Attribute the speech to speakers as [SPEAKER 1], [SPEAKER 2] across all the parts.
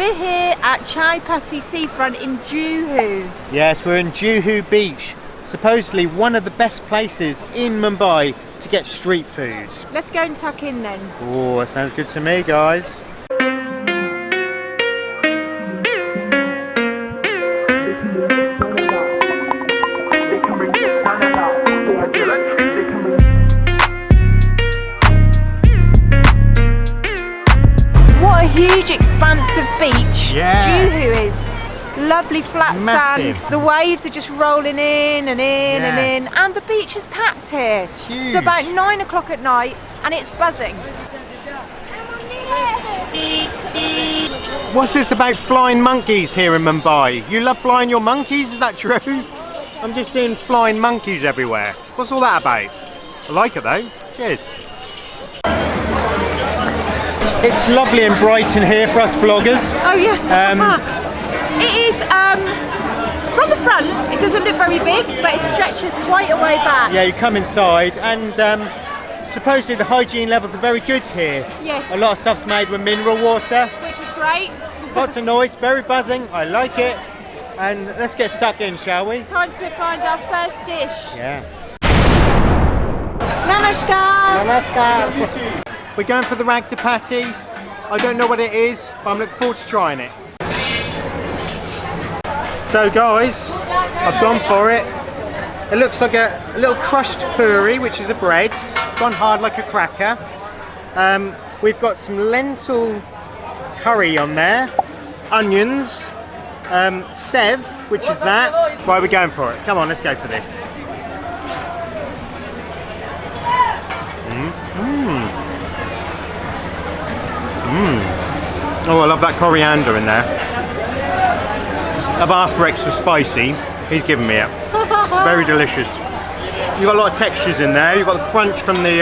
[SPEAKER 1] We're here at Chai Patti Seafront in Juhu.
[SPEAKER 2] Yes, we're in Juhu Beach, supposedly one of the best places in Mumbai to get street food.
[SPEAKER 1] Let's go and tuck in then.
[SPEAKER 2] Oh, that sounds good to me, guys.
[SPEAKER 1] What a huge expanse of beach Juhu is. Lovely flat
[SPEAKER 2] Massive.
[SPEAKER 1] sand. The waves are just rolling in and in and in, and the beach is packed here.
[SPEAKER 2] Huge.
[SPEAKER 1] It's about 9 o'clock at night and it's buzzing.
[SPEAKER 2] What's this about flying monkeys here in Mumbai? You love flying your monkeys, is that true? I'm just seeing flying monkeys everywhere. What's all that about? I like it though. Cheers. It's lovely and bright in here for us vloggers.
[SPEAKER 1] Oh yeah. It is, from the front, it doesn't look very big, but it stretches quite a way back.
[SPEAKER 2] Yeah, you come inside and supposedly the hygiene levels are very good here.
[SPEAKER 1] Yes.
[SPEAKER 2] A lot of stuff's made with mineral water.
[SPEAKER 1] Which is great.
[SPEAKER 2] Lots of noise, very buzzing, I like it. And let's get stuck in, shall we?
[SPEAKER 1] Time to find our first dish.
[SPEAKER 2] Yeah.
[SPEAKER 1] Namaskar.
[SPEAKER 2] Namaskar. We're going for the ragda patties. I don't know what it is, but I'm looking forward to trying it. So guys, I've gone for it. It looks like a little crushed puri, which is a bread. It's gone hard like a cracker. We've got some lentil curry on there, onions, sev, which is that. Right, we're going for it. Come on, let's go for this. Oh, I love that coriander in there. I've asked for extra spicy. He's given me it. It's very delicious. You've got a lot of textures in there. You've got the crunch from the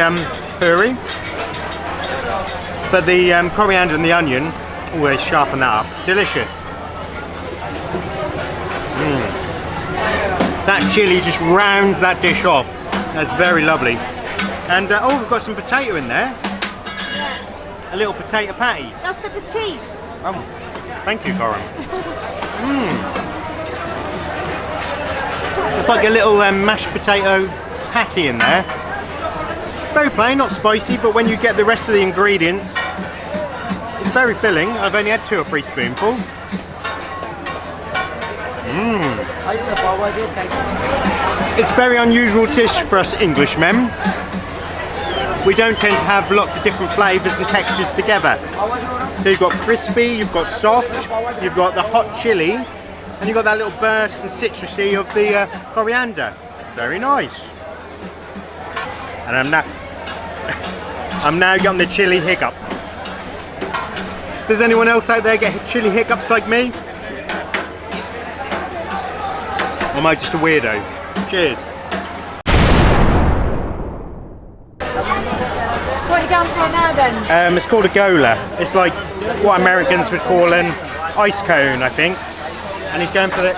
[SPEAKER 2] puri, but the coriander and the onion, oh, they sharpen that up. Delicious. That chilli just rounds that dish off. That's very lovely. And oh, we've got some potato in there. A little potato patty.
[SPEAKER 1] That's the patisse.
[SPEAKER 2] Oh, thank you, Corin. It's like a little mashed potato patty in there. Very plain, not spicy, but when you get the rest of the ingredients, it's very filling. I've only had 2 or 3 spoonfuls. It's a very unusual dish for us Englishmen. We don't tend to have lots of different flavours and textures together. So you've got crispy, you've got soft, you've got the hot chilli, and you've got that little burst and citrusy of the coriander. Very nice. And I'm now getting the chilli hiccups. Does anyone else out there get chilli hiccups like me? Or am I just a weirdo? Cheers.
[SPEAKER 1] What are you going for now then?
[SPEAKER 2] It's called a gola. It's like what Americans would call an ice cone, I think. And he's going for it.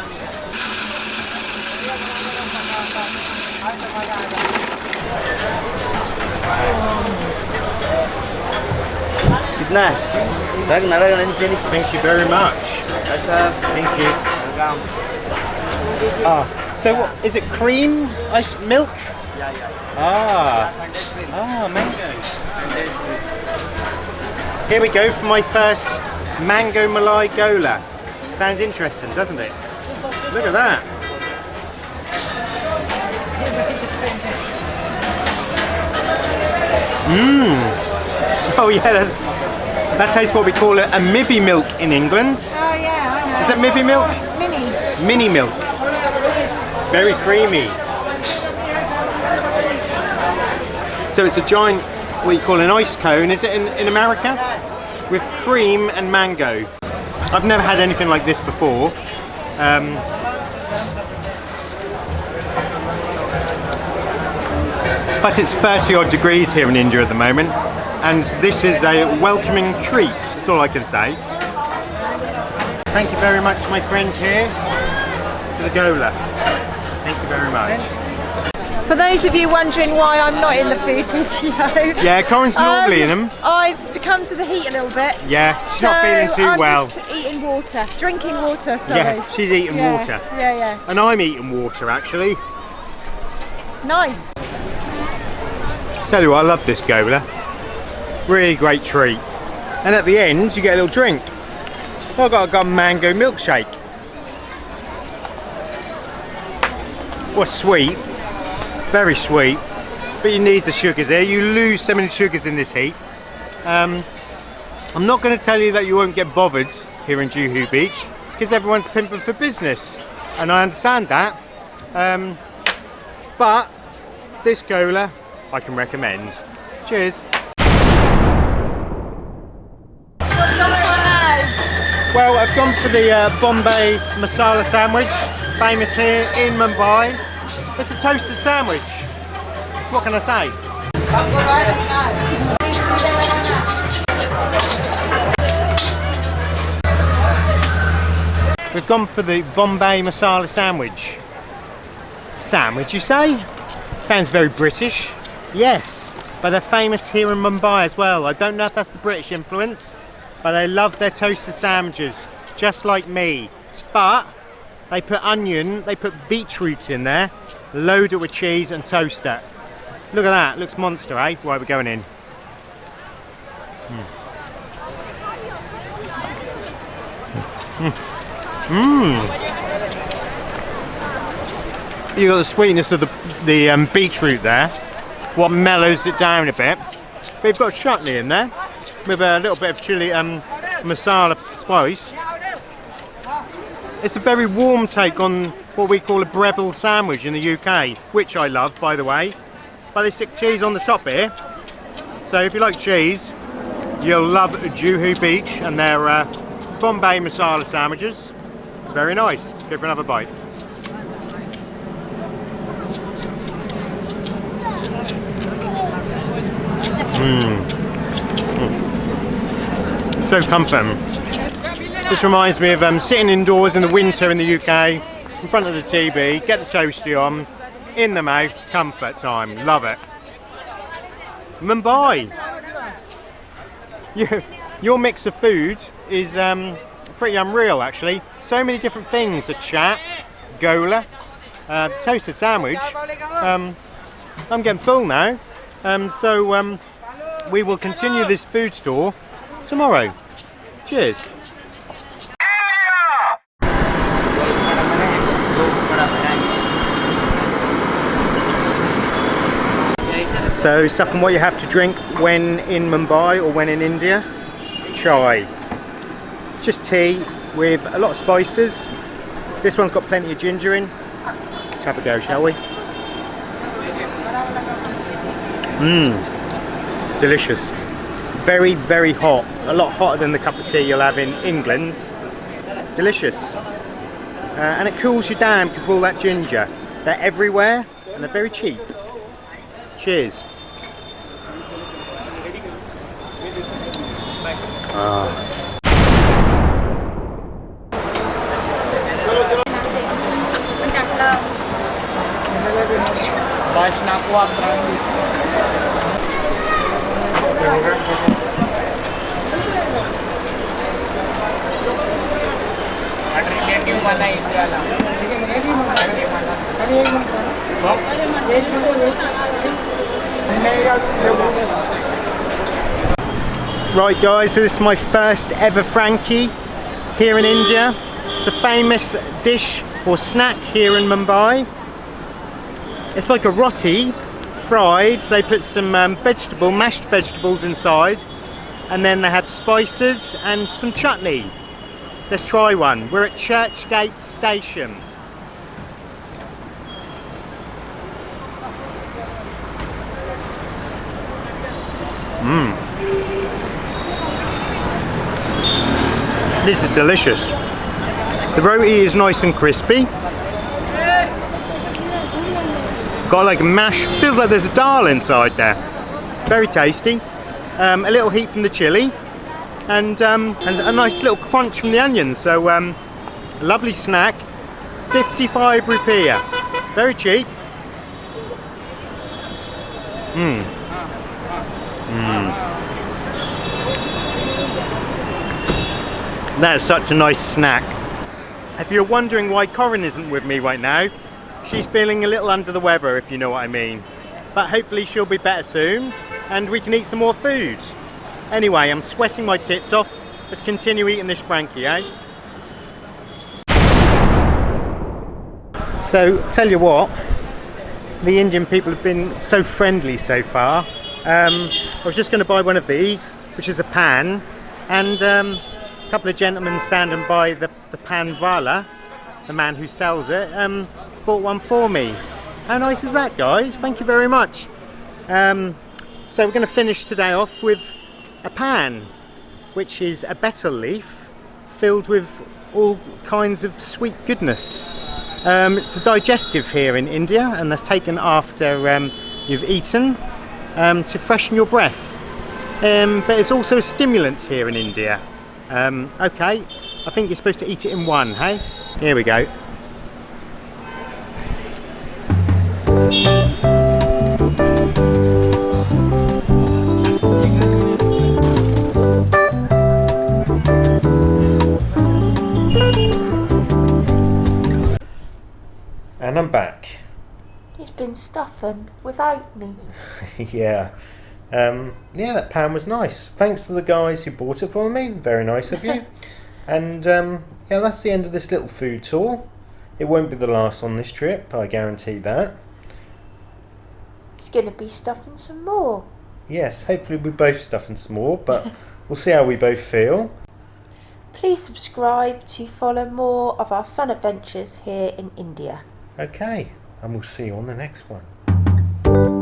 [SPEAKER 2] Thank you very much. Thank you. So what, is it cream? Ice milk? Mango. Here we go for my first mango malai gola. Sounds interesting, doesn't it? Look at that. Oh yeah, that tastes what we call a mivvy milk in England.
[SPEAKER 1] Oh yeah, I know.
[SPEAKER 2] Is that mivvy milk? Mini milk. Very creamy. So it's a giant, what you call an ice cone, is it in America? With cream and mango. I've never had anything like this before. But it's 30 odd degrees here in India at the moment, and this is a welcoming treat, that's all I can say. Thank you very much, my friends here, for the gola. Thank you very much.
[SPEAKER 1] For those of you wondering why I'm not in the food video,
[SPEAKER 2] Yeah, Corin's normally in them.
[SPEAKER 1] I've succumbed to the heat a little bit.
[SPEAKER 2] Yeah, she's not feeling too
[SPEAKER 1] I'm
[SPEAKER 2] well.
[SPEAKER 1] Just drinking water, sorry.
[SPEAKER 2] Yeah, she's eating water.
[SPEAKER 1] Yeah.
[SPEAKER 2] And I'm eating water actually.
[SPEAKER 1] Nice.
[SPEAKER 2] Tell you what, I love this gola. Really great treat. And at the end, you get a little drink. I've got a mango milkshake. Well, sweet, very sweet, but you need the sugars here. You lose so many sugars in this heat. I'm not going to tell you that you won't get bothered here in Juhu Beach, because everyone's pimping for business, and I understand that. But this gola, I can recommend. Cheers. Well, I've gone for the Bombay masala sandwich, famous here in Mumbai. It's a toasted sandwich. What can I say? We've gone for the Bombay masala sandwich. Sandwich, you say? Sounds very British. Yes, but they're famous here in Mumbai as well. I don't know if that's the British influence, but they love their toasted sandwiches, just like me. But they put onion, they put beetroot in there, load it with cheese and toast it. Look at that, looks monster, eh? Right, we're going in. You got the sweetness of the beetroot there, what mellows it down a bit. But you've got chutney in there with a little bit of chili masala spice. It's a very warm take on what we call a Breville sandwich in the UK, which I love, by the way. But they stick cheese on the top here. So if you like cheese, you'll love Juhu Beach and their Bombay masala sandwiches. Very nice. Go for another bite. So comforting. This reminds me of sitting indoors in the winter in the UK, in front of the TV, get the toasty on, in the mouth, comfort time. Love it. Mumbai. Your mix of food is pretty unreal, actually. So many different things: a chat, gola, toasted sandwich. I'm getting full now, so we will continue this food tour tomorrow. Cheers. So, Safan, what you have to drink when in Mumbai or when in India? Chai. Just tea with a lot of spices. This one's got plenty of ginger in. Let's have a go, shall we? Delicious. Very, very hot. A lot hotter than the cup of tea you'll have in England. Delicious. And it cools you down because of all that ginger. They're everywhere and they're very cheap. Cheers. Right guys, so this is my first ever Frankie here in India. It's a famous dish or snack here in Mumbai. It's like a roti, fried. So they put some mashed vegetables inside, and then they had spices and some chutney. Let's try one. We're at Churchgate station. This is delicious. The roti is nice and crispy. Got like a mash, feels like there's a dal inside there. Very tasty. A little heat from the chili, and a nice little crunch from the onions. So a lovely snack. 55 rupiah. Very cheap. That is such a nice snack. If you're wondering why Corinne isn't with me right now, she's feeling a little under the weather, if you know what I mean. But hopefully she'll be better soon and we can eat some more food. Anyway, I'm sweating my tits off. Let's continue eating this Frankie, eh? So, tell you what, the Indian people have been so friendly so far. I was just going to buy one of these, which is a pan, and a couple of gentlemen standing by the pan vala, the man who sells it, bought one for me. How nice is that, guys? Thank you very much. So we're going to finish today off with a pan, which is a betel leaf filled with all kinds of sweet goodness. It's a digestive here in India, and that's taken after you've eaten to freshen your breath. But it's also a stimulant here in India. Okay, I think you're supposed to eat it in one, hey? Here we go. And I'm back.
[SPEAKER 1] He's been stuffing without me.
[SPEAKER 2] Yeah. Yeah, that pan was nice. Thanks to the guys who bought it for me. Very nice of you. And yeah, that's the end of this little food tour. It won't be the last on this trip, I guarantee that.
[SPEAKER 1] He's going to be stuffing some more.
[SPEAKER 2] Yes, hopefully we're both stuffing some more, but we'll see how we both feel.
[SPEAKER 1] Please subscribe to follow more of our fun adventures here in India.
[SPEAKER 2] Okay, and we'll see you on the next one.